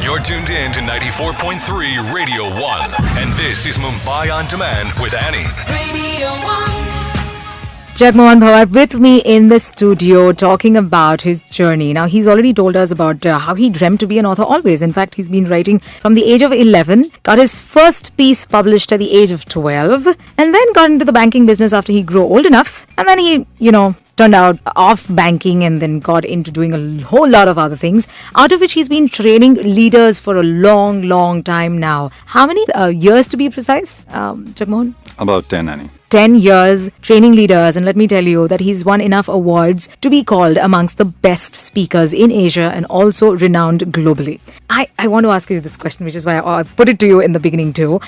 You're tuned in to 94.3 Radio 1. And this is Mumbai On Demand with Annie. Radio 1. Jagmohan Bhavat with me in the studio talking about his journey. Now, he's already told us about how he dreamt to be an author always. In fact, he's been writing from the age of 11, got his first piece published at the age of 12, and then got into the banking business after he grew old enough. And then he, turned out off banking and then got into doing a whole lot of other things, out of which he's been training leaders for a long, long time now. How many years to be precise, Jagmohan? About 10, Annie. 10 years training leaders, and let me tell you that he's won enough awards to be called amongst the best speakers in Asia and also renowned globally. I want to ask you this question, which is why I put it to you in the beginning too.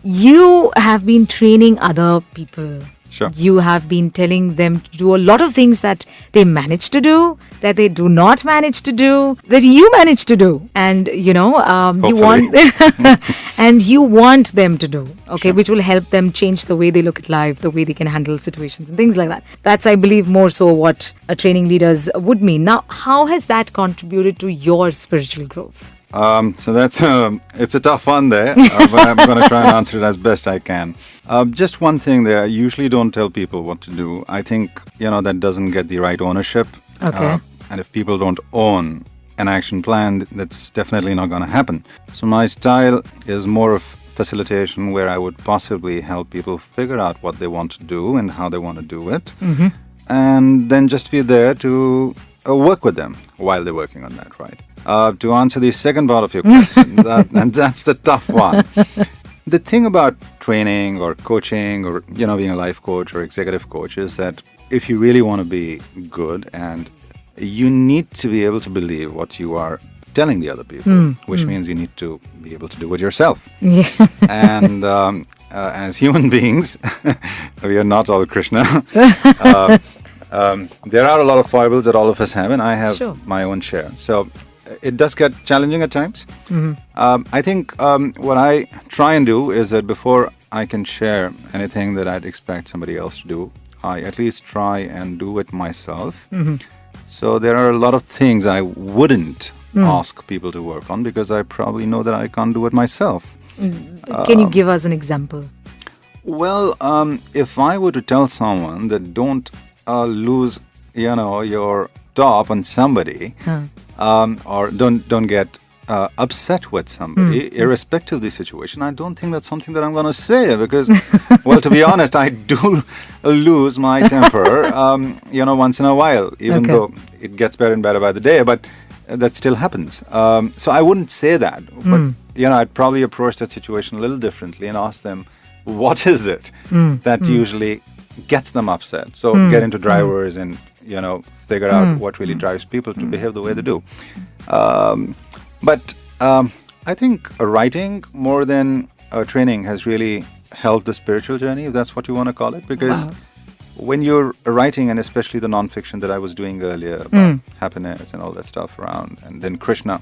You have been training other people. Sure. You have been telling them to do a lot of things that they manage to do, that they do not manage to do, that you manage to do. And, you want and you want them to do, okay, Sure. which will help them change the way they look at life, the way they can handle situations and things like that. That's, I believe, more so what leaders would mean. Now, how has that contributed to your spiritual growth? So that's it's a tough one there, but I'm going to try and answer it as best I can. Just one thing there, I usually don't tell people what to do. I think, that doesn't get the right ownership. Okay. And if people don't own an action plan, that's definitely not going to happen. So my style is more of facilitation, where I would possibly help people figure out what they want to do and how they want to do it. Mm-hmm. And then just be there to work with them while they're working on that, right? To answer the second part of your question, and that's the tough one. The thing about training or coaching or, being a life coach or executive coach is that if you really want to be good, and you need to be able to believe what you are telling the other people, which means you need to be able to do it yourself. Yeah. And as human beings, we are not all Krishna. There are a lot of foibles that all of us have, and I have my own share. So it does get challenging at times. Mm-hmm. I think what I try and do is that before I can share anything that I'd expect somebody else to do, I at least try and do it myself. Mm-hmm. So there are a lot of things I wouldn't ask people to work on because I probably know that I can't do it myself. Can you give us an example? Well, if I were to tell someone that don't lose, your top on somebody, or don't get upset with somebody, irrespective of the situation, I don't think that's something that I'm going to say because, well, to be honest, I do lose my temper, once in a while, even though it gets better and better by the day, but that still happens. So I wouldn't say that, but, I'd probably approach that situation a little differently and ask them, what is it that usually gets them upset? So get into drivers and, figure out what really drives people to behave the way they do. But I think writing more than training has really helped the spiritual journey, if that's what you want to call it, because when you're writing, and especially the nonfiction that I was doing earlier about happiness and all that stuff around, and then Krishna,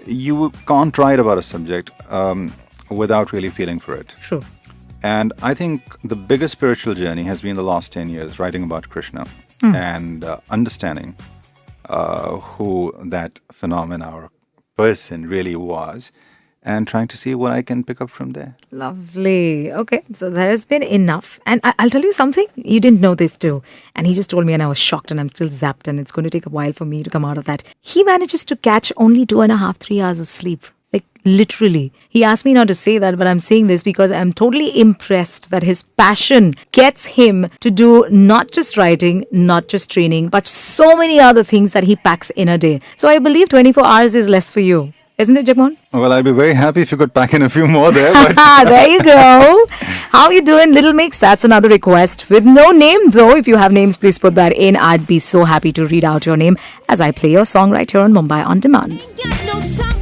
you can't write about a subject without really feeling for it. True. And I think the biggest spiritual journey has been the last 10 years, writing about Krishna and understanding who that phenomena or person really was, and trying to see what I can pick up from there. Lovely. Okay, so there has been enough. And I'll tell you something, you didn't know this too. And he just told me and I was shocked and I'm still zapped and it's going to take a while for me to come out of that. He manages to catch only 2.5, 3 hours of sleep. Like literally. He asked me not to say that, but I'm saying this because I'm totally impressed that his passion gets him to do not just writing, not just training, but so many other things that he packs in a day. So I believe 24 hours is less for you. Isn't it, Jagmohan? Well, I'd be very happy if you could pack in a few more there. But there you go. How you doing, Little Mix? That's another request. With no name, though. If you have names, please put that in. I'd be so happy to read out your name as I play your song right here on Mumbai On Demand. Ain't got no time.